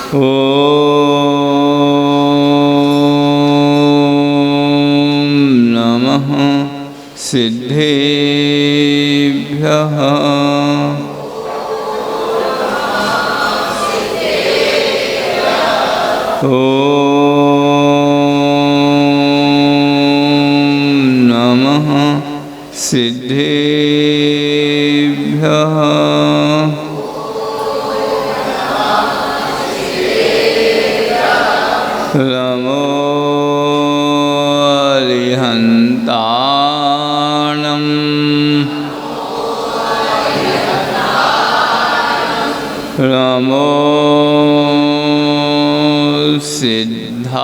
ॐ नमः सिद्धेभ्यः। ॐ नमः सिद्धेभ्यः। नमो अरिहन्ताणम्। नमो सिद्धाणम्।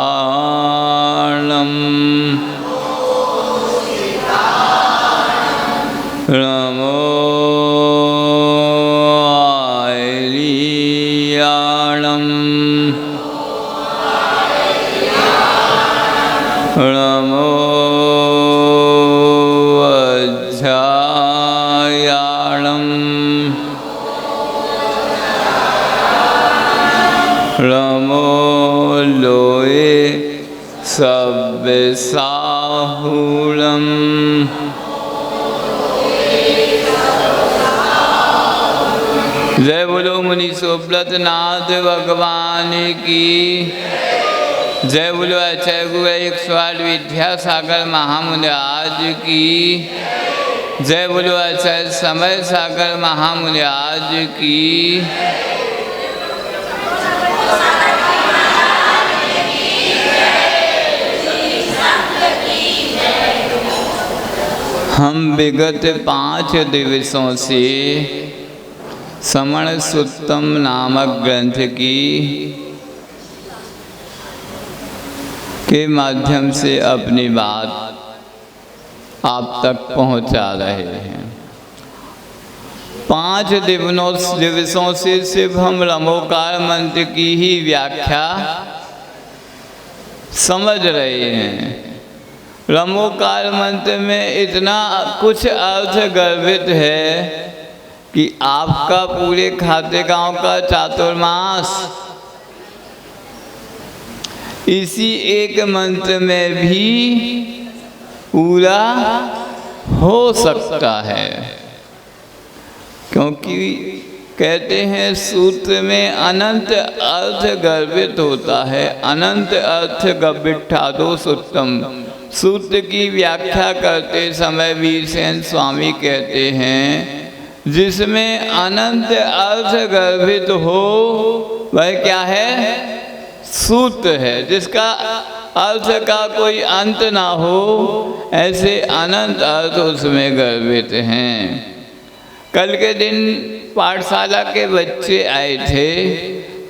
नमो आयर्याणम्। नमो वज्रायाणम्। नमो लोये सव्यसाहुलम्। जय बोलो मुनि सुब्रत नाथ भगवान की। जय बोलो आचार्य गुरु 108 विद्यासागर महामुनिराज की। जय बोलो आचार्य समय सागर महामुनिराज की। हम विगत 5 दिवसों से समण सुत्तम नामक ग्रंथ के माध्यम से अपनी बात आप तक पहुंचा रहे हैं। 5 दिवसों से सिर्फ हम रमोकार मंत्र की ही व्याख्या समझ रहे हैं। रमोकार मंत्र में इतना कुछ अर्थ गर्भित है कि आपका पूरे खाते गांव का चातुर्मास इसी एक मंत्र में भी पूरा हो सकता है, क्योंकि कहते हैं सूत्र में अनंत अर्थ गर्भित होता है। अनंत अर्थ गविष्ठादो सुत्तम। सूत्र की व्याख्या करते समय वीरसेन स्वामी कहते हैं जिसमें अनंत अर्थ गर्भित हो वह क्या है? सूत्र है। जिसका अर्थ का कोई अंत ना हो, ऐसे अनंत अर्थ उसमें गर्भित हैं। कल के दिन पाठशाला के बच्चे आए थे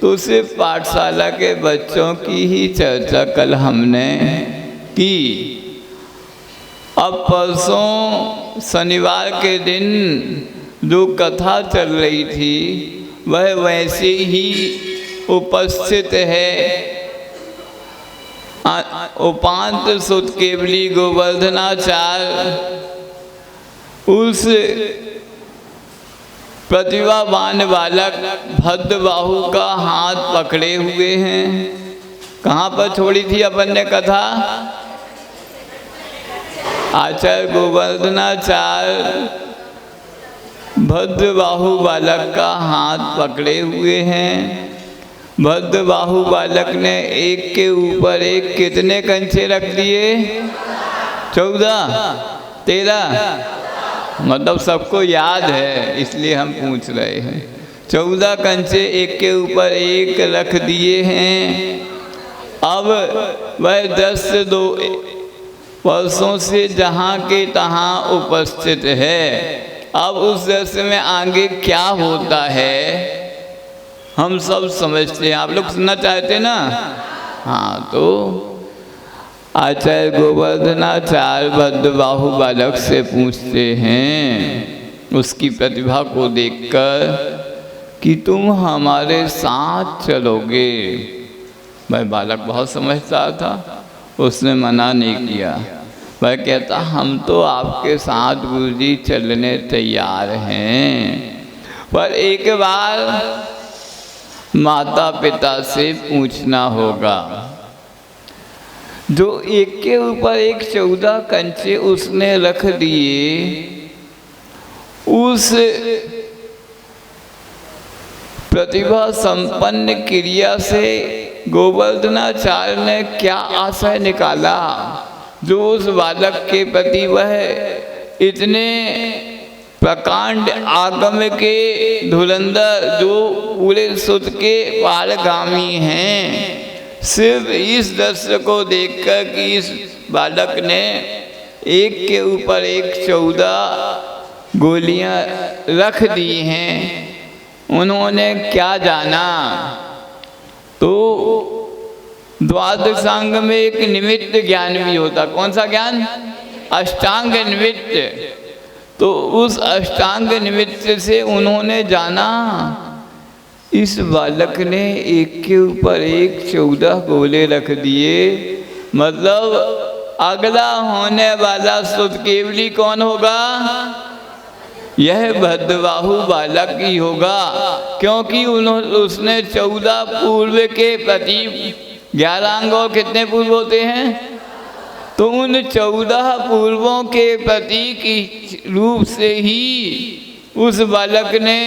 तो सिर्फ पाठशाला के बच्चों की ही चर्चा कल हमने की। अब परसों शनिवार के दिन जो कथा चल रही थी वह वैसे ही उपस्थित है। उपांत सुत केवली गोवर्धनाचार्य उस प्रतिभावान बालक भद्रबाहु का हाथ पकड़े हुए हैं। कहाँ पर छोड़ी थी अपन ने कथा? आचार्य गोवर्धनाचार्य भद्रबाहु बालक का हाथ पकड़े हुए हैं। भद्रबाहु बालक ने एक के ऊपर एक कितने कंचे रख दिए? 14, 13, मतलब सबको याद है इसलिए हम पूछ रहे हैं। 14 कंचे एक के ऊपर एक रख दिए हैं। अब वह 10 वर्षों से जहाँ के तहाँ उपस्थित है। अब उस दृश्य में आगे क्या होता है हम सब समझते हैं। आप लोग सुनना चाहते ना? हाँ, तो आचार्य गोवर्धनाचार्य भद्रबाहु बालक से पूछते हैं उसकी प्रतिभा को देखकर कि तुम हमारे साथ चलोगे? वह बालक बहुत समझदार था, उसने मना नहीं किया। वह कहता हम तो आपके साथ गुरुजी चलने तैयार हैं, पर एक बार माता पिता से पूछना होगा। जो एक के ऊपर एक 14 कंचे उसने रख दिए, उस प्रतिभा संपन्न क्रिया से गोवर्धनाचार्य ने क्या आशय निकाला, जो उस बालक के प्रति वह इतने प्रकांड आगम के धुरंधर, जो पूरे सुत के पारगामी हैं, सिर्फ इस दृश्य को देखकर कि इस बालक ने एक के ऊपर एक 14 गोलियां रख दी हैं, उन्होंने क्या जाना। तो द्वादशांग में एक निमित्त ज्ञान भी होता। कौन सा ज्ञान? अष्टांग निमित्त। तो उस अष्टांग निमित्त से उन्होंने जाना इस बालक ने एक के ऊपर एक 14 गोले रख दिए, मतलब अगला होने वाला सुतकेवली कौन होगा? यह भद्रबाहु बालक ही होगा, क्योंकि उसने 14 पूर्व के प्रतीक 11 अंग और कितने पूर्व होते हैं? तो उन 14 पूर्वों के प्रतीक रूप से ही उस बालक ने,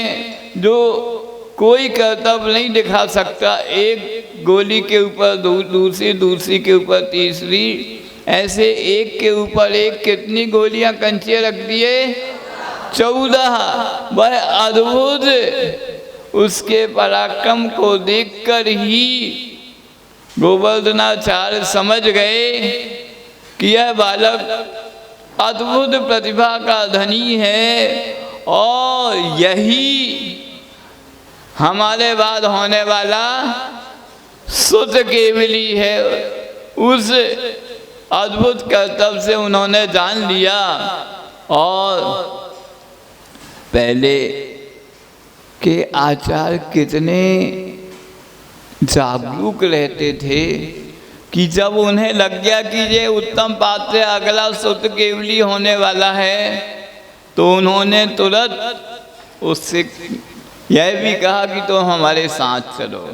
जो कोई कर्तव्य नहीं दिखा सकता, एक गोली के ऊपर दूसरी, दूसरी के ऊपर तीसरी, ऐसे एक के ऊपर एक कितनी गोलियां कंचे रख दिए? 14। वह अद्भुत उसके पराक्रम को देखकर ही गोवर्धनाचार्य समझ गए कि यह बालक अद्भुत प्रतिभा का धनी है, और यही हमारे बाद होने वाला सुतकेवली है। उस अद्भुत कर्तव्य से उन्होंने जान लिया। और पहले के आचार्य कितने जागरूक रहते थे कि जब उन्हें लग गया कि ये उत्तम पात्र अगला सुतकेवली होने वाला है, तो उन्होंने तुरंत उससे यह भी कहा कि तो हमारे साथ चलो।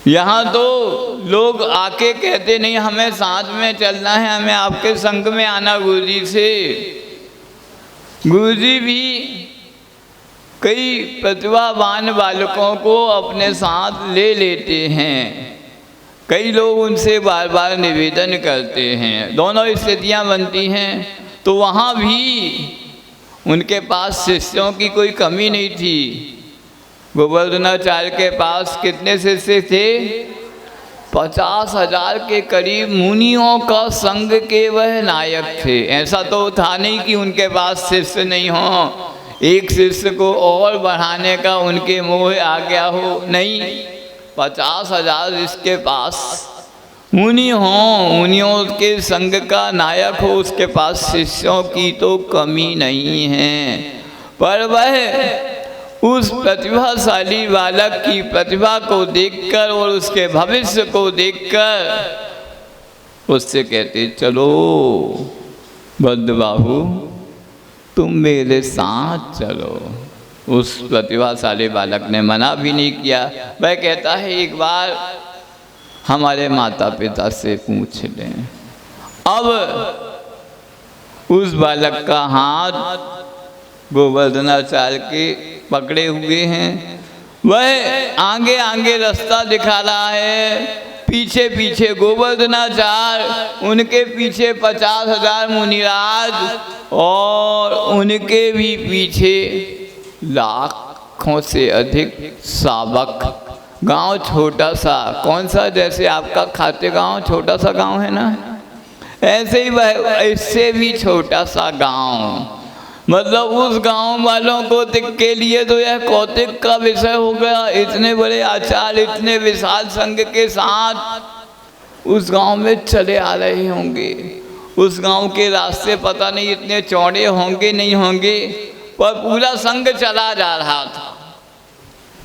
यहाँ तो लोग आके कहते नहीं हमें साथ में चलना है, हमें आपके संग में आना गुरुजी से। गुरुजी भी कई प्रतिभावान बालकों को अपने साथ ले लेते हैं। कई लोग उनसे बार बार निवेदन करते हैं, दोनों स्थितियाँ बनती हैं। तो वहाँ भी उनके पास शिष्यों की कोई कमी नहीं थी। गोवर्धनाचार्य के पास कितने शिष्य थे? 50,000 के करीब मुनियों का संग के वह नायक थे। ऐसा तो था नहीं कि उनके पास शिष्य नहीं हो, एक शिष्य को और बढ़ाने का उनके मोह आ गया हो, नहीं। 50,000 इसके पास मुनि हों, मुनियों के संग का नायक हो, उसके पास शिष्यों की तो कमी नहीं है। पर वह उस प्रतिभाशाली बालक की प्रतिभा को देखकर और उसके भविष्य को देखकर उससे कहते चलो भद्रबाहु तुम मेरे साथ चलो। उस प्रतिभाशाली बालक ने मना भी नहीं किया। वह कहता है एक बार हमारे माता पिता से पूछ लें। अब उस बालक का हाथ गोवर्धनाचार्य के पकड़े हुए हैं, वह आगे आगे रास्ता दिखा रहा है, पीछे पीछे गोवर्धनाचार्य, उनके पीछे 50,000 मुनिराज और उनके भी पीछे लाखों से अधिक शावक। गांव छोटा सा, कौन सा? जैसे आपका खाते गांव छोटा सा गांव है ना, ऐसे ही वह इससे भी छोटा सा गांव। मतलब उस गांव वालों को के लिए तो यह कौतुक का विषय हो गया। इतने बड़े आचार्य इतने विशाल संघ के साथ उस गांव में चले आ रहे होंगे। उस गांव के रास्ते पता नहीं इतने चौड़े होंगे नहीं होंगे, पर पूरा संघ चला जा रहा था।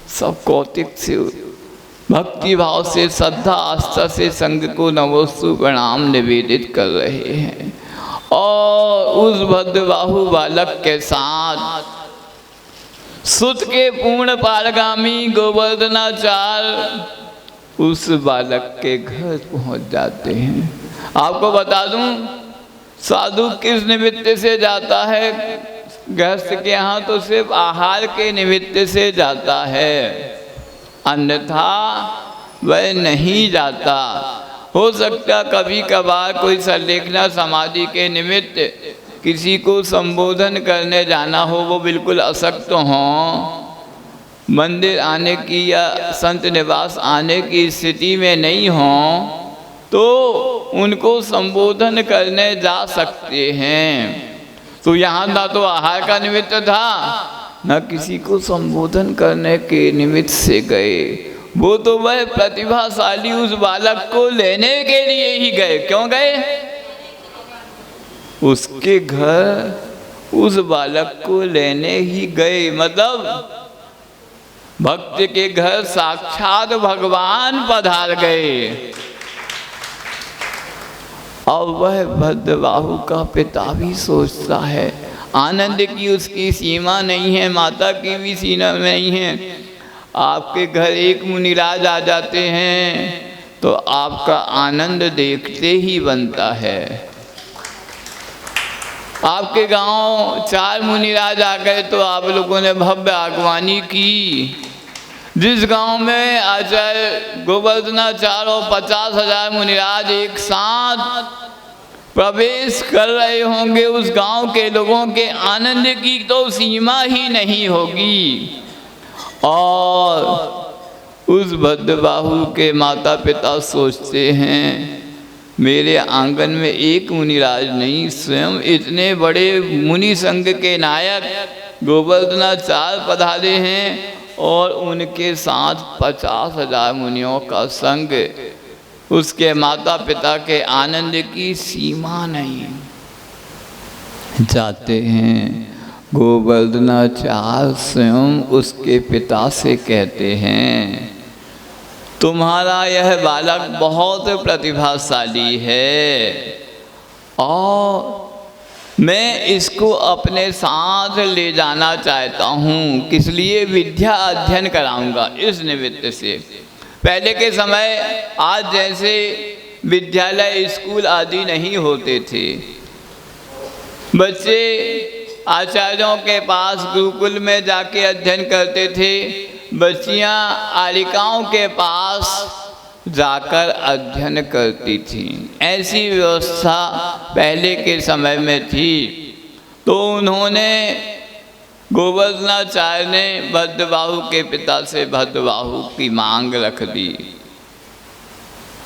सब कौतुक से, भक्ति भाव से, श्रद्धा आस्था से संघ को नमोस्तु प्रणाम निवेदित कर रहे हैं। और उस भद्रबाहु बालक के साथ सुत के पूर्ण पारगामी गोवर्धनाचार उस बालक के घर पहुंच जाते हैं। आपको बता दूं, साधु किस निमित्त से जाता है गृहस्थ के यहाँ? तो सिर्फ आहार के निमित्त से जाता है, अन्यथा वह नहीं जाता। हो सकता कभी कभार कोई संलेखना समाधि के निमित्त किसी को संबोधन करने जाना हो, वो बिल्कुल असक्त हों, मंदिर आने की या संत निवास आने की स्थिति में नहीं हों, तो उनको संबोधन करने जा सकते हैं। तो यहाँ ना तो आहार का निमित्त था, न किसी को संबोधन करने के निमित्त से गए। वो तो वह प्रतिभाशाली उस बालक को लेने के लिए ही गए। क्यों गए? उसके घर उस बालक को लेने ही गए। मतलब भक्त के घर साक्षात भगवान पधार गए। और वह भद्रबाहु का पिता भी सोचता है, आनंद की उसकी सीमा नहीं है, माता की भी सीमा नहीं है। आपके घर एक मुनिराज आ जाते हैं तो आपका आनंद देखते ही बनता है। आपके गांव 4 मुनिराज आ गए तो आप लोगों ने भव्य आगवानी की। जिस गांव में आचार्य गोवर्धनाचार्य और 50,000 मुनिराज एक साथ प्रवेश कर रहे होंगे, उस गांव के लोगों के आनंद की तो सीमा ही नहीं होगी। और उस भद्रबाहु के माता पिता सोचते हैं, मेरे आंगन में एक मुनिराज नहीं, स्वयं इतने बड़े मुनि संघ के नायक गोवर्धनाचार्य पधारे हैं और उनके साथ 50,000 मुनियों का संग। उसके माता पिता के आनंद की सीमा नहीं। जाते हैं गोवर्धनाचार्य स्वयं उसके पिता से कहते हैं, तुम्हारा यह बालक बहुत प्रतिभाशाली है और मैं इसको अपने साथ ले जाना चाहता हूँ। किस लिए? विद्या अध्ययन कराऊंगा। इस निमित्त से पहले के समय आज जैसे विद्यालय स्कूल आदि नहीं होते थे। बच्चे आचार्यों के पास गुरुकुल में जाके अध्ययन करते थे, बच्चियाँ आलिकाओं के पास जाकर अध्ययन करती थीं। ऐसी व्यवस्था पहले के समय में थी। तो उन्होंने गोवर्धनाचार्य ने भद्रबाहु के पिता से भद्रबाहु की मांग रख दी।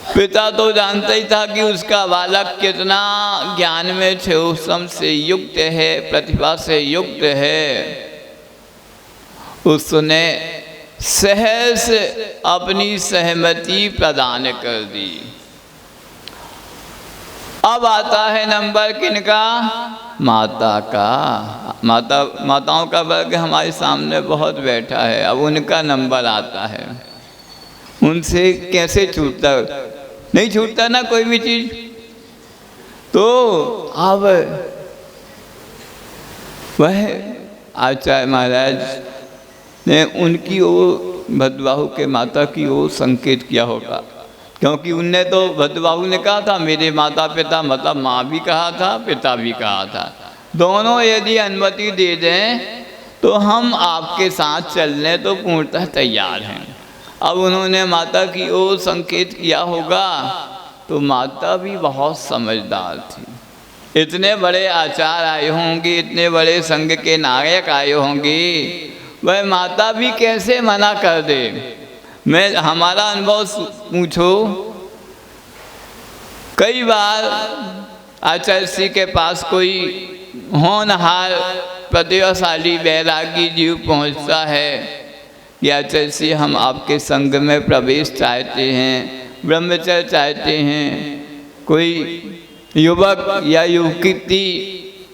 पिता तो जानता ही था कि उसका बालक कितना ज्ञान में क्षोभम से युक्त है, प्रतिभा से युक्त है। उसने सहज अपनी सहमति प्रदान कर दी। अब आता है नंबर किनका? माता का। माताओं का वर्ग हमारे सामने बहुत बैठा है। अब उनका नंबर आता है। उनसे कैसे छूटता? नहीं छूटता ना कोई भी चीज। तो अब वह आचार्य महाराज ने उनकी ओर, भद्रबाहु के माता की ओर संकेत किया होगा, क्योंकि उनने तो भद्रबाहु ने कहा था मेरे माता पिता, मतलब माँ भी कहा था पिता भी कहा था, दोनों यदि अनुमति दे दें तो हम आपके साथ चलने तो पूर्णतः तैयार हैं। अब उन्होंने माता की ओर संकेत किया होगा तो माता भी बहुत समझदार थी। इतने बड़े आचार्य आए होंगे, इतने बड़े संघ के नायक आए होंगे, वह माता भी कैसे मना कर दे। मैं हमारा अनुभव पूछो, कई बार आचार्य श्री के पास कोई होनहार प्रतिभाशाली वैरागी जीव पहुंचता है कि आचार्य श्री हम आपके संघ में प्रवेश चाहते हैं, ब्रह्मचर्य चाहते हैं। कोई युवक या युवती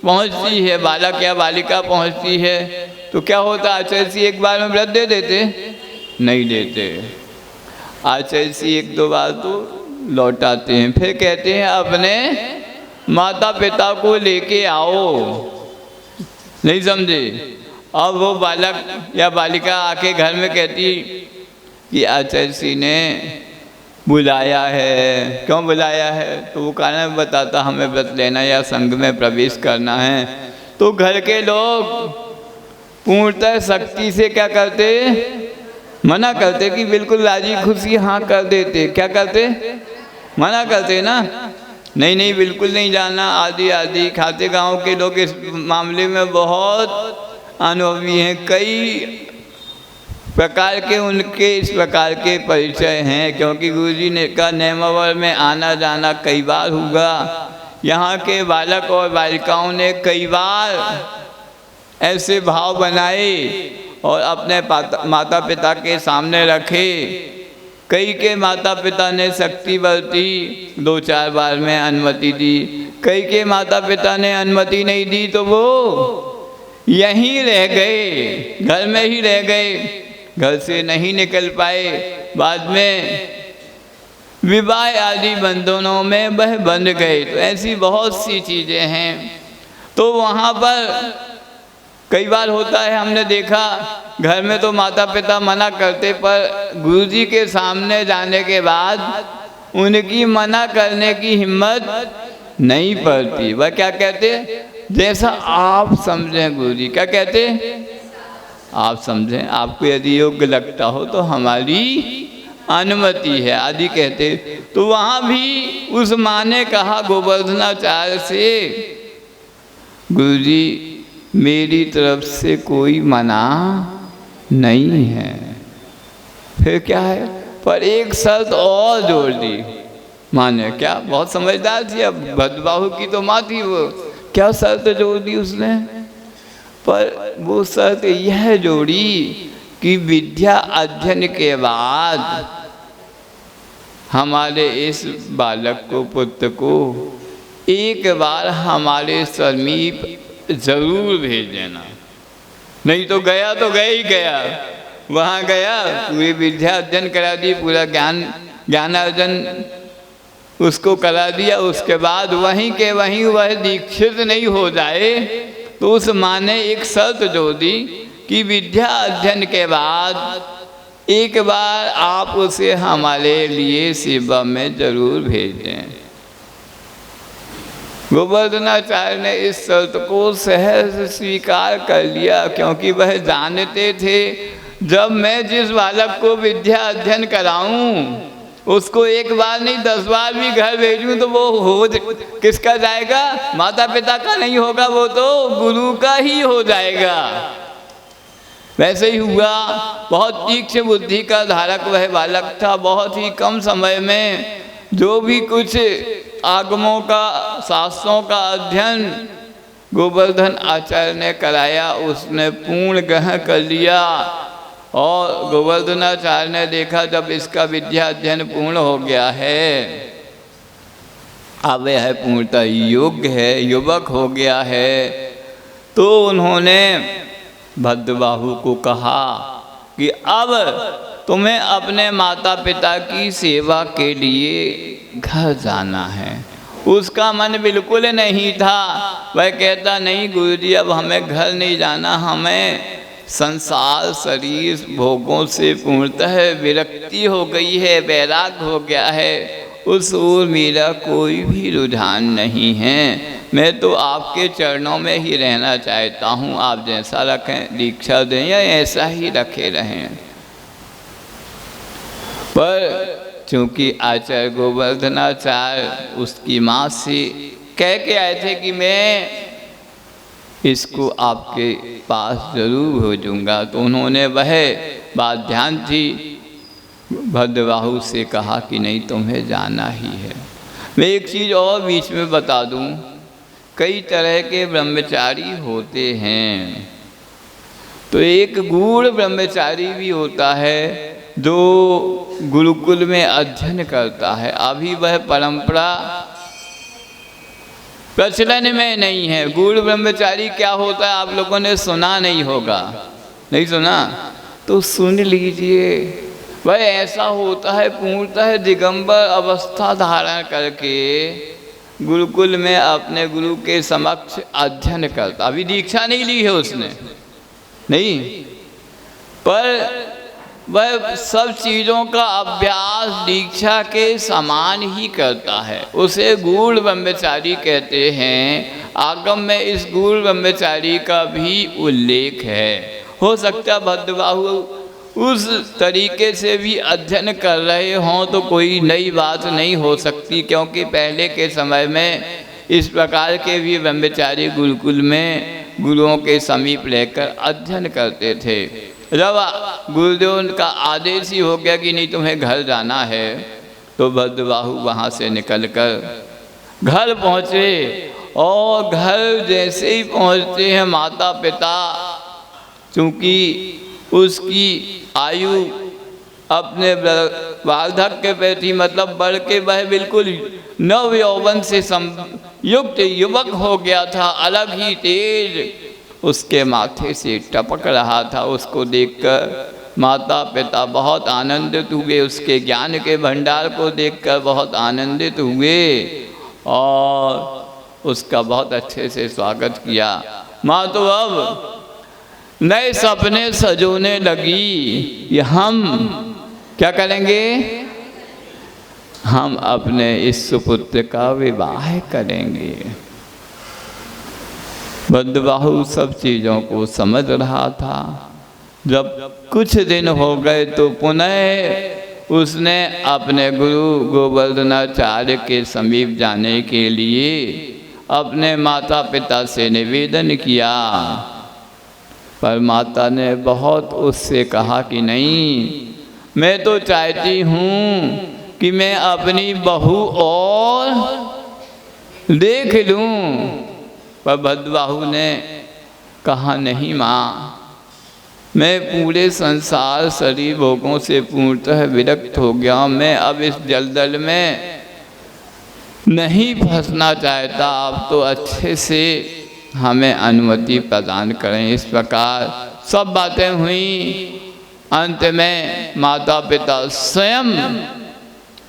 पहुंचती है, बालक या बालिका पहुंचती है, तो क्या होता? आचार्य श्री एक बार में व्रत दे देते? नहीं देते। आचार्य श्री 1-2 बार तो लौटाते हैं, फिर कहते हैं अपने माता पिता को लेके आओ। नहीं समझे? और वो बालक या बालिका आके घर में कहती कि आचार्य जी ने बुलाया है। क्यों बुलाया है? तो वो कारण बताता, हमें व्रत लेना या संघ में प्रवेश करना है। तो घर के लोग पूर्णतः शक्ति से क्या करते? मना करते कि बिल्कुल राजी खुशी हाँ कर देते। क्या करते? मना करते ना, नहीं नहीं बिल्कुल नहीं जाना आदि आदि। खाते गांव के लोग इस मामले में बहुत अनुभवी हैं। कई प्रकार के उनके इस प्रकार के परिचय हैं, क्योंकि गुरुजी ने का नेमावर में आना जाना कई बार हुआ। यहाँ के बालक और बालिकाओं ने कई बार ऐसे भाव बनाए और अपने माता पिता के सामने रखे। कई के माता पिता ने शक्ति बरती, 2-4 बार में अनुमति दी। कई के माता पिता ने अनुमति नहीं दी तो वो यहीं रह गए, घर में ही रह गए, घर से नहीं निकल पाए। बाद में विवाह आदि बंधनों में वह बंध गए। तो ऐसी बहुत सी चीज़ें हैं। तो वहाँ पर कई बार होता है, हमने देखा घर में तो माता पिता मना करते, पर गुरुजी के सामने जाने के बाद उनकी मना करने की हिम्मत नहीं पड़ती। वह क्या कहते? जैसा आप समझें गुरुजी। क्या कहते? आप समझें, आपको यदि योग्य लगता हो तो हमारी अनुमति है आदि कहते। तो वहाँ भी उस माँ ने कहा गोवर्धनाचार्य से, गुरुजी मेरी तरफ से कोई मना नहीं है। फिर क्या है? पर एक शर्त और जोड़ दी माँ ने। क्या? बहुत समझदार थी, अब भद्रबाहु की तो माँ थी वो। क्या शर्त जोड़ दी उसने? पर वो शर्त यह जोड़ी कि विद्या अध्ययन के बाद हमारे इस बालक को, पुत्र को एक बार हमारे समीप जरूर भेज देना। नहीं तो गया तो गया ही गया, वहाँ गया, पूरी विद्या अध्ययन करा दी, पूरा ज्ञानार्जन उसको करा दिया। उसके बाद वहीं के वहीं वह दीक्षित नहीं हो जाए। तो उस माँ ने एक शर्त जोड़ दी कि विद्या अध्ययन के बाद एक बार आप उसे हमारे लिए सेवा में जरूर भेज दें। गोवर्धनाचार्य ने इस शर्त को सहज स्वीकार कर लिया, क्योंकि वह जानते थे जब मैं जिस बालक को विद्या अध्ययन कराऊं उसको एक बार नहीं 10 बार भी घर भेजूं तो वो हो किसका जाएगा? माता पिता का नहीं होगा, वो तो गुरु का ही हो जाएगा। वैसे ही हुआ। बहुत तीक्ष्ण बुद्धि का धारक वह बालक था। बहुत ही कम समय में जो भी कुछ आगमों का, शास्त्रों का अध्ययन गोवर्धन आचार्य ने कराया, उसने पूर्ण ग्रहण कर लिया। और गोवर्धनाचार्य ने देखा जब इसका विद्या अध्ययन पूर्ण हो गया है, अब यह पूर्णतः योग्य है, युवक हो गया है, तो उन्होंने भद्रबाहु को कहा कि अब तुम्हें अपने माता पिता की सेवा के लिए घर जाना है। उसका मन बिल्कुल नहीं था। वह कहता, नहीं गुरुजी अब हमें घर नहीं जाना, हमें संसार शरीर भोगों से पूर्णतः विरक्ति हो गई है, वैराग हो गया है, उस ओर मेरा कोई भी रुझान नहीं है। मैं तो आपके चरणों में ही रहना चाहता हूँ। आप जैसा रखें, दीक्षा दें या ऐसा ही रखे रहें। पर चूँकि आचार्य गोवर्धनाचार्य उसकी माँ से कह के आए थे कि मैं इसको आपके पास जरूर भेजूंगा, तो उन्होंने वह बात ध्यान थी, भद्रबाहु से कहा कि नहीं तुम्हें जाना ही है। मैं एक चीज़ और बीच में बता दूं, कई तरह के ब्रह्मचारी होते हैं। तो एक गूढ़ ब्रह्मचारी भी होता है जो गुरुकुल में अध्ययन करता है। अभी वह परंपरा प्रचलन में नहीं है। गूढ़ ब्रह्मचारी क्या होता है आप लोगों ने सुना नहीं होगा, नहीं सुना तो सुन लीजिए। वह ऐसा होता है पूर्णतः दिगंबर अवस्था धारण करके गुरुकुल में अपने गुरु के समक्ष अध्ययन करता। अभी दीक्षा नहीं ली है उसने, नहीं, पर वह सब चीज़ों का अभ्यास दीक्षा के समान ही करता है। उसे गूढ़ ब्रह्मचारी कहते हैं। आगम में इस गूढ़ ब्रह्मचारी का भी उल्लेख है। हो सकता भद्रबाहु उस तरीके से भी अध्ययन कर रहे हों तो कोई नई बात नहीं हो सकती, क्योंकि पहले के समय में इस प्रकार के भी ब्रह्मचारी गुरुकुल में गुरुओं के समीप रहकर अध्ययन करते थे। जब गुरुदेव का आदेश ही हो गया कि नहीं तुम्हें घर जाना है, तो भद्रबाहु वहाँ से निकलकर घर पहुँचे। और घर जैसे ही पहुँचते हैं, माता पिता चूँकि उसकी आयु अपने वार्धक्य पे थी, मतलब बढ़ के वह बिल्कुल नव यौवन से युक्त युवक हो गया था, अलग ही तेज उसके माथे से टपक रहा था। उसको देखकर माता पिता बहुत आनंदित हुए, उसके ज्ञान के भंडार को देखकर बहुत आनंदित हुए और उसका बहुत अच्छे से स्वागत किया। माँ तो अब नए सपने सजोने लगी कि हम क्या करेंगे, हम अपने इस सुपुत्र का विवाह करेंगे। भद्रबाहु सब चीज़ों को समझ रहा था। जब कुछ दिन हो गए तो पुनः उसने अपने गुरु गोवर्धनाचार्य के समीप जाने के लिए अपने माता पिता से निवेदन किया, पर माता ने बहुत उससे कहा कि नहीं, मैं तो चाहती हूँ कि मैं अपनी बहू और देख लूँ। पर भद्रबाहु ने कहा नहीं माँ, मैं पूरे संसार शरीर भोगों से पूर्णतः विरक्त हो गया, मैं अब इस दलदल में नहीं फंसना चाहता। आप तो अच्छे से हमें अनुमति प्रदान करें। इस प्रकार सब बातें हुई। अंत में माता पिता स्वयं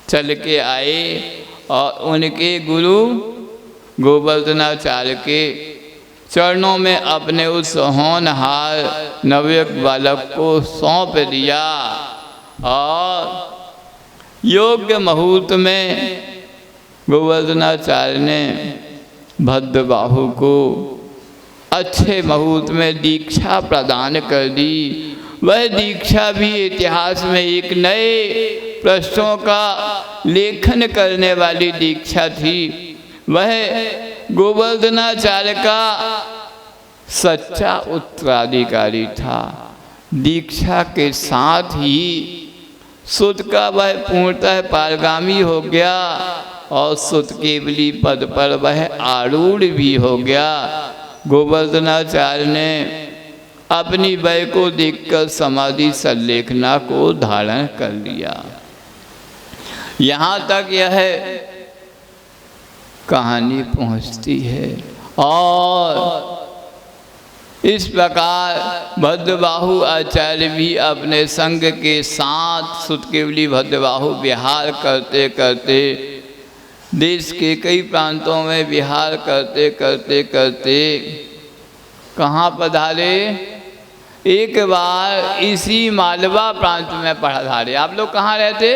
चल के आए और उनके गुरु गोवर्धनाचार्य के चरणों में अपने उस होनहार नवयुवक बालक को सौंप दिया और योग्य मुहूर्त में गोवर्धनाचार्य ने भद्रबाहु को अच्छे मुहूर्त में दीक्षा प्रदान कर दी। वह दीक्षा भी इतिहास में एक नए प्रश्नों का लेखन करने वाली दीक्षा थी। वह गोवर्धनाचार्य का सच्चा उत्तराधिकारी था। दीक्षा के साथ ही सुत का वह पूर्णतः पारगामी हो गया और सुत केवली पद पर वह आरूढ़ भी हो गया। गोवर्धनाचार्य ने अपनी वय को देखकर समाधि संलेखना को धारण कर लिया। यहाँ तक यह कहानी पहुँचती है और इस प्रकार भद्रबाहु आचार्य भी अपने संग के साथ सुतकेवली भद्रबाहु विहार करते करते देश के कई प्रांतों में विहार करते करते करते कहाँ पधारे। एक बार इसी मालवा प्रांत में पधारे। आप लोग कहाँ रहते?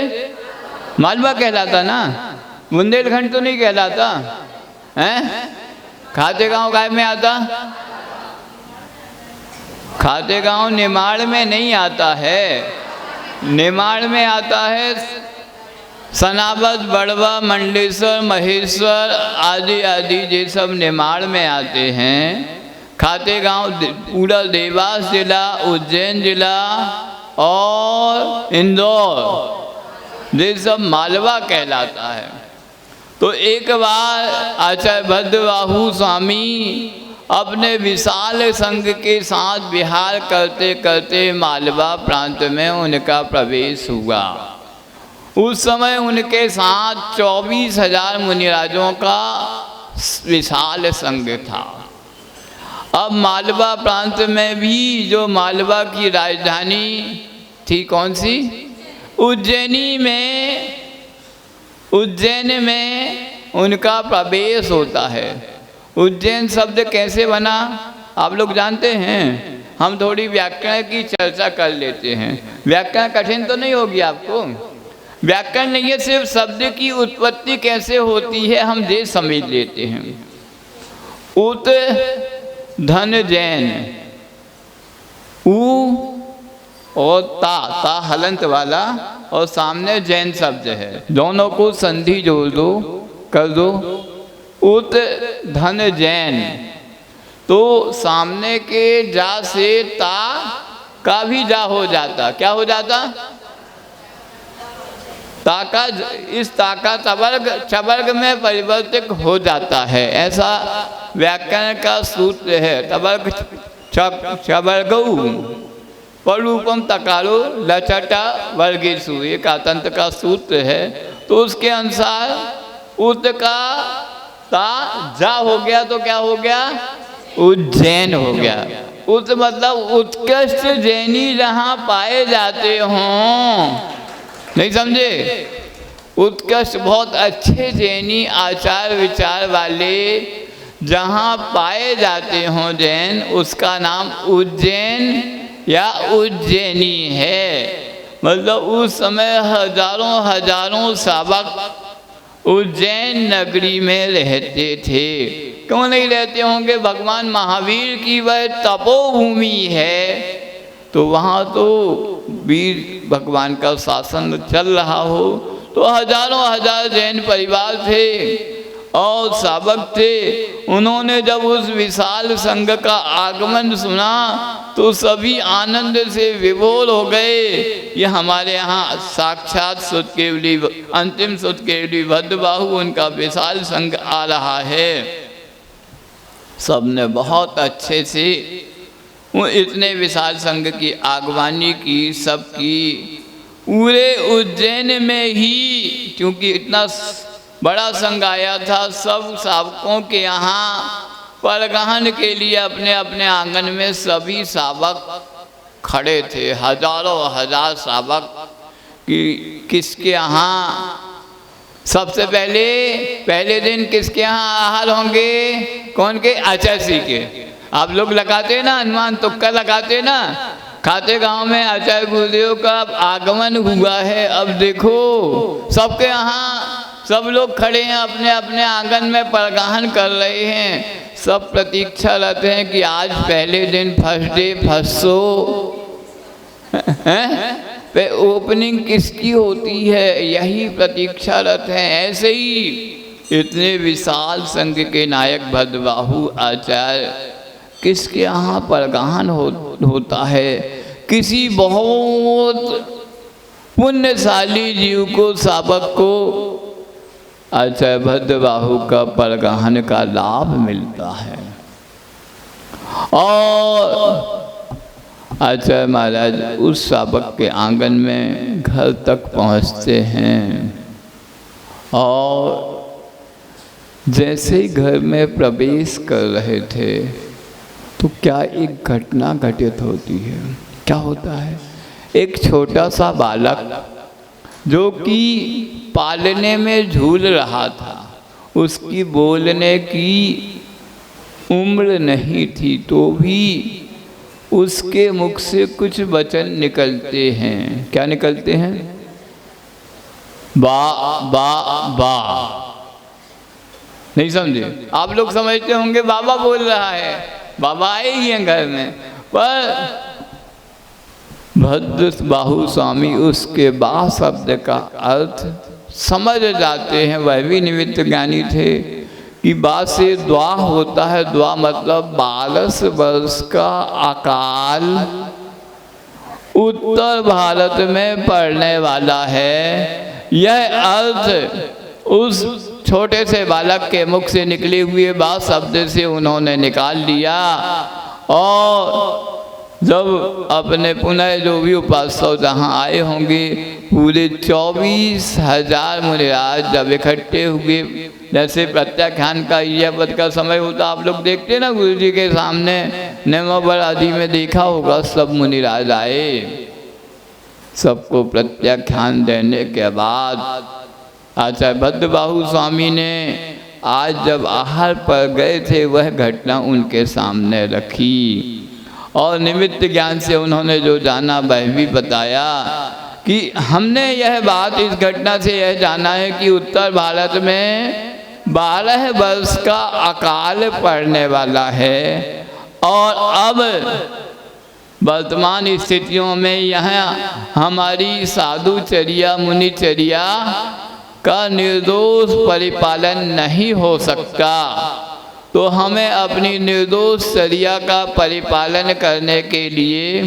मालवा कहलाता ना, बुंदेलखंड तो नहीं कहलाता हैं? खातेगांव गायब में आता? खातेगांव निमाड़ में नहीं आता है, निमाड़ में आता है सनावद, बड़वा, मंडलेश्वर, महेश्वर आदि आदि ये सब निमाड़ में आते हैं। खातेगांव पूरा देवास जिला, उज्जैन जिला और इंदौर ये सब मालवा कहलाता है। तो एक बार आचार्य भद्रबाहु स्वामी अपने विशाल संघ के साथ विहार करते करते मालवा प्रांत में उनका प्रवेश हुआ। उस समय उनके साथ 24,000 मुनिराजों का विशाल संघ था। अब मालवा प्रांत में भी जो मालवा की राजधानी थी, कौन सी? उज्जैन में उनका प्रवेश होता है। उज्जैन शब्द कैसे बना आप लोग जानते हैं? हम थोड़ी व्याकरण की चर्चा कर लेते हैं। व्याकरण कठिन तो नहीं होगी आपको? व्याकरण नहीं है, सिर्फ शब्द की उत्पत्ति कैसे होती है हम ये समझ लेते हैं। उत धन जैन, ऊ और ता हलंत वाला और सामने जैन शब्द है, दोनों को संधि जोड़ दो, कर दो। उत धन जैन, तो सामने के जा से ता का भी जा हो जाता। क्या हो जाता? ता का, इस ता का चवर्ग में परिवर्तित हो जाता है। ऐसा व्याकरण का सूत्र है। तवर्ग चवर्गौ पररूपम तकारो लचटा वर्गेशु, एक आतंत्र का सूत्र है। तो उसके अनुसार उत का ता जा हो गया तो क्या हो गया? उज्जैन हो गया। उत मतलब उत्कृष्ट जैनी जहाँ पाए जाते हों, नहीं समझे? उत्कृष्ट बहुत अच्छे जैनी आचार विचार वाले जहाँ पाए जाते हों जैन, उसका नाम उज्जैन या उज्जैनी है। मतलब उस समय हजारों सावक उज्जैन नगरी में रहते थे। क्यों नहीं रहते होंगे? भगवान महावीर की वह तपोभूमि है, तो वहाँ तो वीर भगवान का शासन चल रहा हो, तो हजार जैन परिवार थे और सावक थे। उन्होंने जब उस विशाल संघ का आगमन सुना तो सभी आनंद से विभोर हो गए। ये हमारे यहाँ साक्षात सुतकेवली, अंतिम सुतकेवली भद्रबाहु, उनका विशाल संघ आ रहा है। सबने बहुत अच्छे से इतने विशाल संघ की आगवानी की, सबकी पूरे उज्जैन में ही, क्योंकि इतना बड़ा संघ आया था, सब सावकों के यहाँ परगहन के लिए अपने अपने आंगन में सभी सावक खड़े थे। हजार सावक कि किसके यहाँ सबसे पहले दिन किसके यहाँ आहार होंगे? कौन के? आचार्य के। आप लोग लगाते ना अनुमान, तुक्का लगाते ना, खाते गांव में आचार्य गुरुदेव का आगमन हुआ है। अब देखो सबके यहाँ सब लोग खड़े हैं, अपने अपने आंगन में परगाहन कर रहे हैं। सब प्रतीक्षा रहते हैं कि आज पहले दिन फर्स्ट डे फर्स्ट शो पे ओपनिंग किसकी होती है, यही प्रतीक्षा रहते हैं। ऐसे ही इतने विशाल संघ के नायक भद्रबाहु आचार्य किसके यहाँ परगाहन होता है? किसी बहुत पुण्यशाली जीव को, सावक को आचार्य भद्रबाहु का परगाहन का लाभ मिलता है। और आचार्य महाराज उस सावक के आंगन में घर तक पहुंचते हैं और जैसे ही घर में प्रवेश कर रहे थे तो क्या एक घटना घटित होती है। क्या होता है? एक छोटा सा बालक जो कि पालने में झूल रहा था, उसकी बोलने की उम्र नहीं थी, तो भी उसके मुख से कुछ वचन निकलते हैं। क्या निकलते हैं? बा बा बा। नहीं समझे? आप लोग समझते होंगे बाबा बोल रहा है, बाबा आए ही हैं घर में, पर भद्रबाहु स्वामी उसके बा शब्द का अर्थ समझ जाते हैं। वह भी निमित्त ज्ञानी थे कि बा से द्वा होता है। द्वा मतलब 12 वर्ष का अकाल उत्तर भारत में पड़ने वाला है। यह अर्थ उस छोटे से बालक के मुख से निकले हुए बा शब्द से उन्होंने निकाल लिया। और जब अपने पुनः जो भी उपासक जहाँ आए होंगे, पूरे 24,000 मुनिराज जब इकट्ठे हुए, जैसे प्रत्याख्यान का इजापत का समय होता, आप लोग देखते ना गुरु जी के सामने नेमावर आदि में देखा होगा, सब मुनिराज आए। सबको प्रत्याख्यान देने के बाद आचार्य भद्रबाहु स्वामी ने आज जब आहार पर गए थे वह घटना उनके सामने रखी। और निमित्त ज्ञान से उन्होंने जो जाना वह भी बताया कि हमने यह बात इस घटना से यह जाना है कि उत्तर भारत में 12 वर्ष का अकाल पड़ने वाला है और अब वर्तमान स्थितियों में यहाँ हमारी साधुचर्या मुनिचर्या का निर्दोष परिपालन नहीं हो सकता। तो हमें अपनी निर्दोष चर्या का परिपालन करने के लिए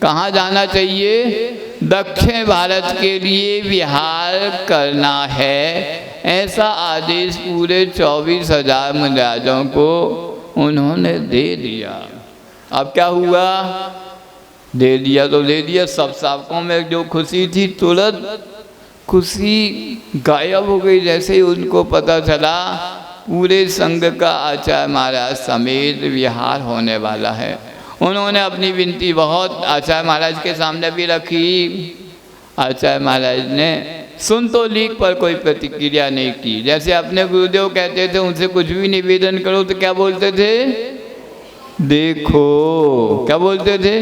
कहाँ जाना चाहिए? दक्षिण भारत के लिए विहार करना है। ऐसा आदेश पूरे 24,000 मुनिराजों को उन्होंने दे दिया। अब क्या हुआ? दे दिया तो दे दिया। सब सावकों में जो खुशी थी तुरंत खुशी गायब हो गई। जैसे ही उनको पता चला पूरे संघ का आचार्य महाराज समेत विहार होने वाला है, उन्होंने अपनी विनती बहुत आचार्य महाराज के सामने भी रखी। आचार्य महाराज ने सुन तो लीक पर कोई प्रतिक्रिया नहीं की। जैसे अपने गुरुदेव कहते थे उनसे कुछ भी निवेदन करो तो क्या बोलते थे? देखो। क्या बोलते थे?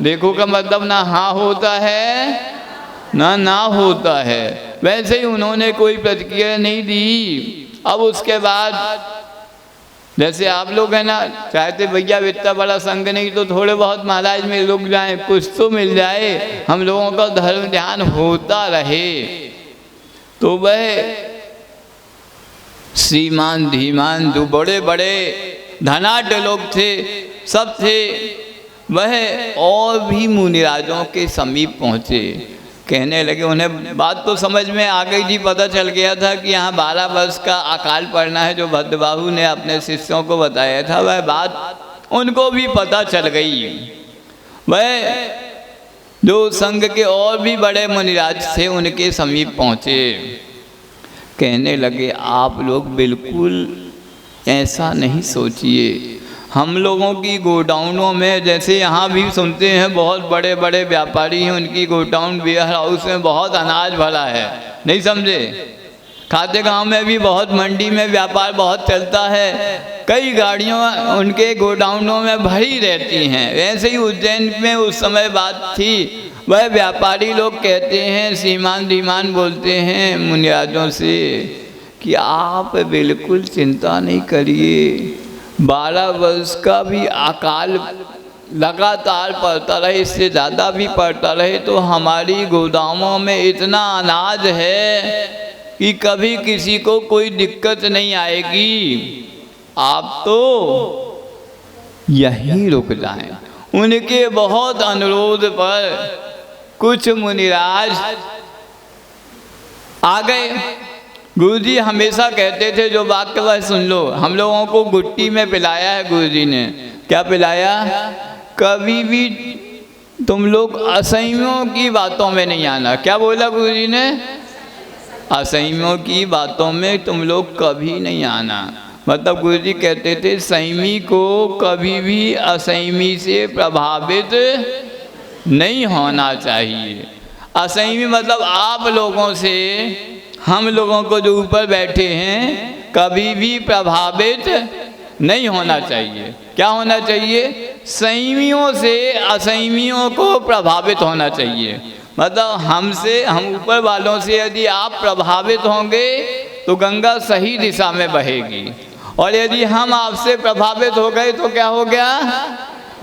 देखो का मतलब ना हाँ होता है ना होता है। वैसे ही उन्होंने कोई प्रतिक्रिया नहीं दी। अब उसके बाद जैसे आप लोग हैं ना, चाहते भैया इतना बड़ा संघ नहीं तो थोड़े बहुत महाराज में रुक जाए, कुछ तो मिल जाए, हम लोगों का धर्म ध्यान होता रहे। तो वह श्रीमान धीमान जो बड़े बड़े धनाढ्य लोग थे, सब थे, वह और भी मुनिराजों के समीप पहुँचे। कहने लगे, उन्हें बात तो समझ में आ गई जी, पता चल गया था कि यहाँ 12 वर्ष का अकाल पड़ना है। जो भद्रबाहु ने अपने शिष्यों को बताया था वह बात उनको भी पता चल गई। वह जो संघ के और भी बड़े मुनिराज थे उनके समीप पहुँचे। कहने लगे, आप लोग बिल्कुल ऐसा नहीं सोचिए। हम लोगों की गोडाउनों में, जैसे यहाँ भी सुनते हैं बहुत बड़े बड़े व्यापारी हैं, उनकी गोडाउन वेयर हाउस में बहुत अनाज भरा है, नहीं समझे? खाते गांव में भी बहुत, मंडी में व्यापार बहुत चलता है, कई गाड़ियों उनके गोडाउनों में भरी रहती हैं। वैसे ही उज्जैन में उस समय बात थी। वह व्यापारी लोग कहते हैं, श्रीमान धीमान बोलते हैं मुनिराजों से कि आप बिल्कुल चिंता नहीं करिए, 12 वर्ष का भी अकाल लगातार पड़ता रहे, इससे ज़्यादा भी पड़ता रहे तो हमारी गोदामों में इतना अनाज है कि कभी किसी को कोई दिक्कत नहीं आएगी। आप तो यहीं रुक जाएं। उनके बहुत अनुरोध पर कुछ मुनिराज आ गए। गुरुजी हमेशा कहते थे, जो वाक्य वह सुन लो, हम लोगों को गुट्टी में पिलाया है गुरुजी ने। क्या पिलाया? कभी भी तुम लोग असंयमियों की बातों में नहीं आना। क्या बोला गुरुजी ने? असंयमियों की बातों में तुम लोग कभी नहीं आना। मतलब गुरुजी कहते थे संयमी को कभी भी असंयमी से प्रभावित नहीं होना चाहिए। असंयमी मतलब आप लोगों से, हम लोगों को जो ऊपर बैठे हैं, कभी भी प्रभावित नहीं होना चाहिए। क्या होना चाहिए? संयमियों से असंयमियों को प्रभावित होना चाहिए। मतलब हमसे, हम ऊपर वालों से यदि आप प्रभावित होंगे तो गंगा सही दिशा में बहेगी, और यदि हम आपसे प्रभावित हो गए तो क्या हो गया?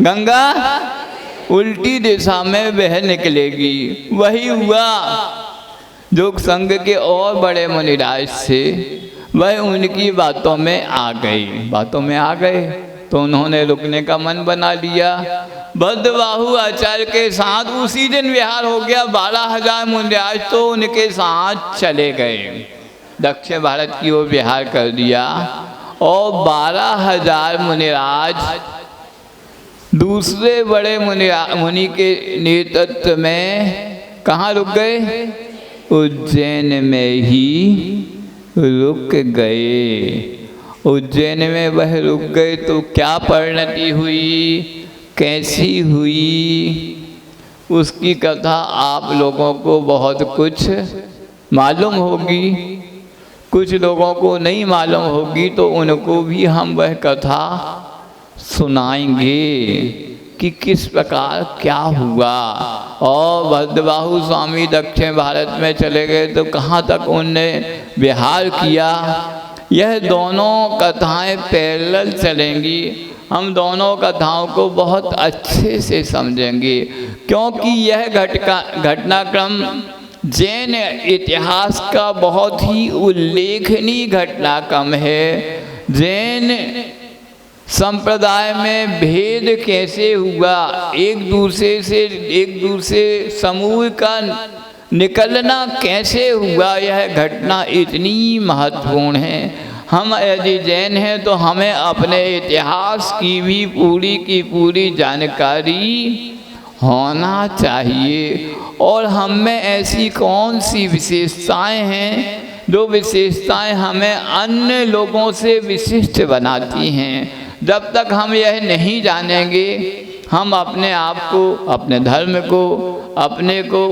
गंगा उल्टी दिशा में बह निकलेगी। वही हुआ। जो संघ के और बड़े मुनिराज थे वह उनकी बातों में आ गए तो उन्होंने रुकने का मन बना लिया। भद्रबाहु आचार्य के साथ उसी दिन विहार हो गया। 12,000 मुनिराज तो उनके साथ चले गए, दक्षिण भारत की ओर विहार कर दिया। और 12,000 मुनिराज दूसरे बड़े मुनि के नेतृत्व में कहाँ रुक गए? उज्जैन में ही रुक गए। उज्जैन में वह रुक गए तो क्या परिणति हुई, कैसी हुई, उसकी कथा आप लोगों को बहुत कुछ मालूम होगी, कुछ लोगों को नहीं मालूम होगी। तो उनको भी हम वह कथा सुनाएंगे कि किस प्रकार क्या हुआ। और भद्रबाहु स्वामी दक्षिण भारत में चले गए तो कहाँ तक उनने विहार किया। यह दोनों कथाएं पैरेलल चलेंगी, हम दोनों कथाओं को बहुत अच्छे से समझेंगे, क्योंकि यह घटनाक्रम जैन इतिहास का बहुत ही उल्लेखनीय घटनाक्रम है। जैन संप्रदाय में भेद कैसे हुआ, एक दूसरे समूह का निकलना कैसे हुआ, यह घटना इतनी महत्वपूर्ण है। हम यदि जैन हैं तो हमें अपने इतिहास की भी पूरी की पूरी जानकारी होना चाहिए। और हम में ऐसी कौन सी विशेषताएं हैं जो विशेषताएं हमें अन्य लोगों से विशिष्ट बनाती हैं। जब तक हम यह नहीं जानेंगे, हम अपने आप को, अपने धर्म को, अपने को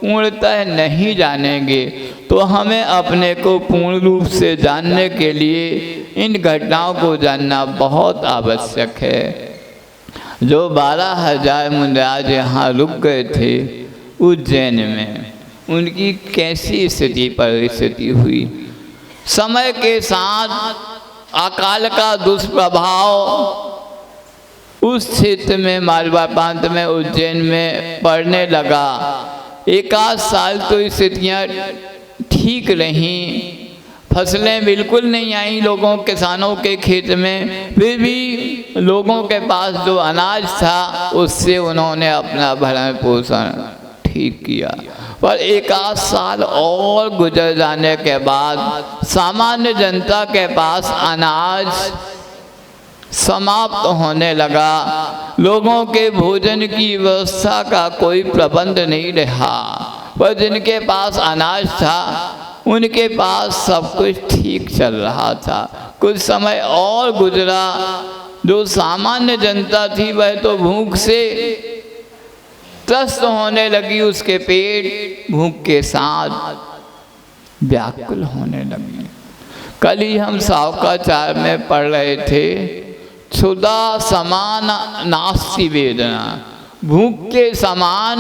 पूर्णतः नहीं जानेंगे। तो हमें अपने को पूर्ण रूप से जानने के लिए इन घटनाओं को जानना बहुत आवश्यक है। जो 12,000 मुनिराज यहाँ रुक गए थे उज्जैन में, उनकी कैसी स्थिति परिस्थिति हुई। समय के साथ अकाल का दुष्प्रभाव उस क्षेत्र में, मालवा प्रांत में, उज्जैन में पड़ने लगा। एक आध साल तो स्थितियाँ ठीक रहीं, फसलें बिल्कुल नहीं आई लोगों किसानों के खेत में, फिर भी लोगों के पास जो अनाज था उससे उन्होंने अपना भरण पोषण ठीक किया। पर एक आध साल और गुजर जाने के बाद सामान्य जनता के पास अनाज समाप्त होने लगा। लोगों के भोजन की व्यवस्था का कोई प्रबंध नहीं रहा। पर जिनके पास अनाज था उनके पास सब कुछ ठीक चल रहा था। कुछ समय और गुजरा, जो सामान्य जनता थी वह तो भूख से त्रस्त होने लगी, उसके पेट भूख के साथ व्याकुल होने लगी। कल ही हम सावकाचार में पढ़ रहे थे, क्षुधा समान नास्ति वेदना, भूख के समान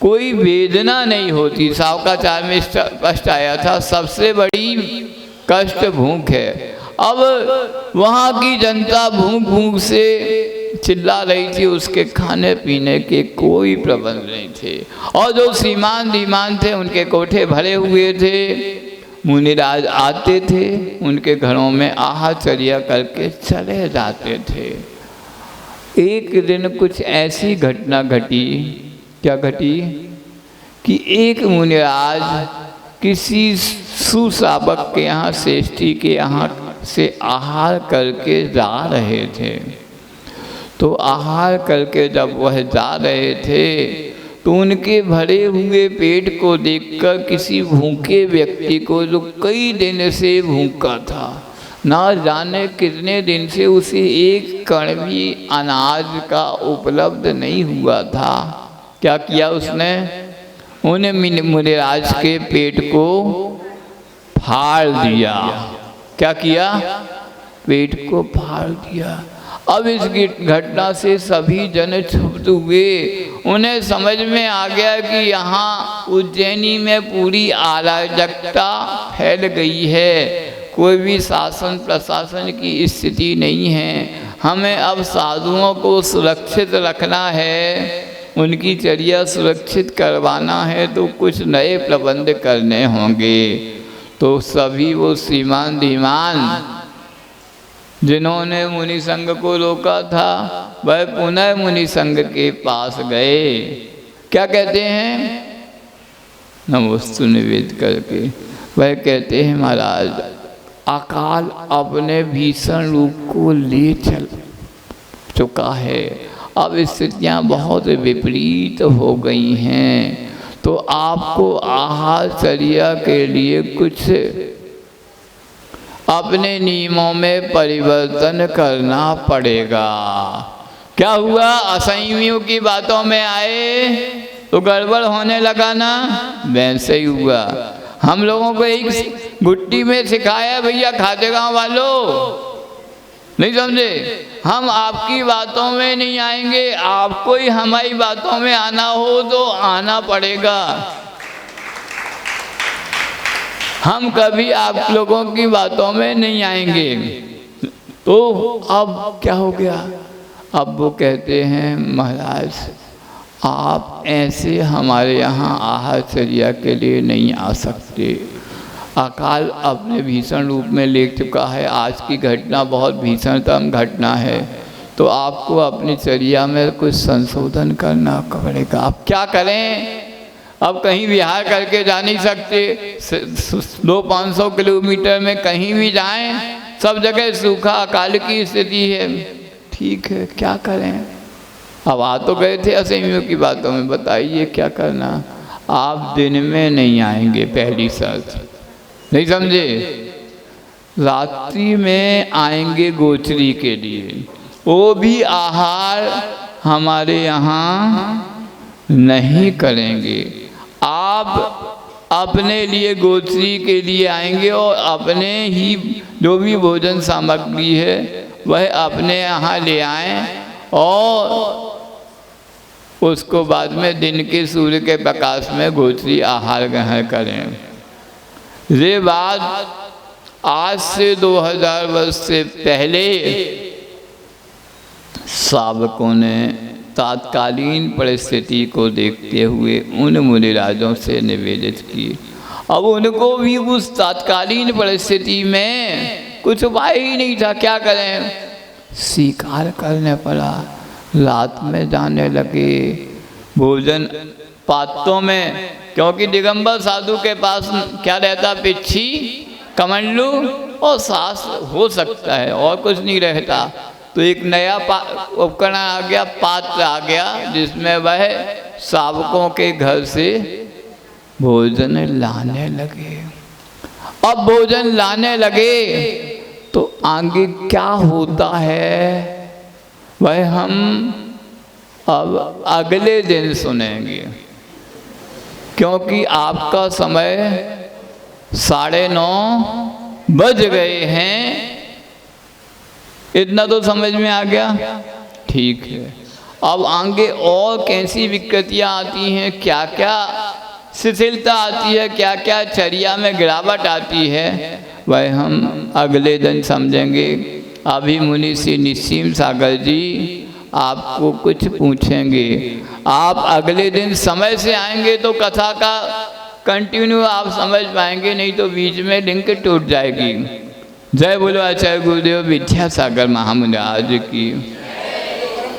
कोई वेदना नहीं होती। सावकाचार में कष्ट आया था, सबसे बड़ी कष्ट भूख है। अब वहाँ की जनता भूख से चिल्ला रही थी, उसके खाने पीने के कोई प्रबंध नहीं थे। और जो श्रीमान धीमान थे उनके कोठे भरे हुए थे, मुनिराज आते थे, उनके घरों में आहाचर्या करके चले जाते थे। एक दिन कुछ ऐसी घटना घटी, क्या घटी कि एक मुनिराज किसी सुश्रावक के यहाँ, श्रेष्ठी के यहाँ से आहार करके जा रहे थे। तो आहार करके जब वह जा रहे थे तो उनके भरे हुए पेट को देखकर किसी भूखे व्यक्ति को, जो कई दिन से भूखा था, ना जाने कितने दिन से उसे एक कण भी अनाज का उपलब्ध नहीं हुआ था, क्या किया उसने? उन मुनिराज के पेट को फाड़ दिया। क्या किया? पेट को फाड़ दिया। अब इस घटना से सभी जन क्षुब्ध हुए। उन्हें समझ में आ गया कि यहाँ उज्जैनी में पूरी अराजकता फैल गई है, कोई भी शासन प्रशासन की स्थिति नहीं है। हमें अब साधुओं को सुरक्षित रखना है, उनकी चर्या सुरक्षित करवाना है, तो कुछ नए प्रबंध करने होंगे। तो सभी वो श्रीमान धीमान जिन्होंने मुनि संघ को रोका था, वह पुनः मुनि संघ के पास गए। क्या कहते हैं? नमोस्तु निवेद करके वह कहते हैं, महाराज अकाल अपने भीषण रूप को ले चल चुका है, अब स्थितियाँ बहुत विपरीत हो गई हैं, तो आपको आहारचर्या के लिए कुछ अपने नियमों में परिवर्तन करना पड़ेगा। क्या हुआ? असंयमियों की बातों में आए तो गड़बड़ होने लगा ना, वैसे ही हुआ। हम लोगों को एक गुट्टी में सिखाया, भैया खाते गाँव वालों नहीं समझे? हम आपकी बातों में नहीं आएंगे, आपको ही हमारी बातों में आना हो तो आना पड़ेगा। हम कभी आप लोगों की बातों में नहीं आएंगे। तो अब क्या हो गया? अब वो कहते हैं महाराज आप ऐसे हमारे यहाँ आहारचर्या के लिए नहीं आ सकते। अकाल अपने भीषण रूप में ले चुका है, आज की घटना बहुत भीषणतम घटना है, तो आपको अपनी चर्या में कुछ संशोधन करना पड़ेगा। अब क्या करें? अब कहीं विहार करके जा नहीं सकते, 200-500 किलोमीटर में कहीं भी जाएं, सब जगह सूखा अकाल की स्थिति है। ठीक है, क्या करें? अब आ तो गए थे असमियों की बातों में, बताइए क्या करना? आप दिन में नहीं आएंगे, पहली शर्त, नहीं समझे? रात्रि में आएंगे गोचरी के लिए, वो भी आहार हमारे यहाँ नहीं करेंगे। आप अपने लिए गोचरी के लिए आएंगे और अपने ही जो भी भोजन सामग्री है वह अपने यहाँ ले आएं और उसको बाद में दिन के सूर्य के प्रकाश में गोचरी आहार ग्रहण करें। ये बात आज से 2000 वर्ष से पहले सावकों ने तात्कालीन परिस्थिति को देखते हुए उन मुनिराजों से निवेदित की। अब उनको भी उस तात्कालीन परिस्थिति में कुछ उपाय ही नहीं था, क्या करें? स्वीकार करने पड़ा। रात में जाने लगे भोजन पात्रों में, क्योंकि दिगंबर साधु के पास क्या रहता? पिच्छी, कमंडलू और सास हो सकता है, और कुछ नहीं रहता। तो एक नया उपकरण आ गया, पात्र आ गया, जिसमें वह सावकों के घर से भोजन लाने लगे। अब भोजन लाने लगे तो आगे क्या होता है वह हम अब अगले दिन सुनेंगे, क्योंकि आपका समय 9:30 बज गए हैं। इतना तो समझ में आ गया? ठीक है। अब आगे और कैसी विकृतियाँ आती हैं, क्या क्या शिथिलता आती है, क्या क्या चर्या में गिरावट आती है, वह हम अगले दिन समझेंगे। अभी मुनि श्री निस्सीम सागर जी आपको कुछ पूछेंगे। आप अगले दिन समय से आएंगे तो कथा का कंटिन्यू आप समझ पाएंगे, नहीं तो बीच में लिंक टूट जाएगी। जय बोलो आचार्य गुरुदेव विद्यासागर महामुनि आज की।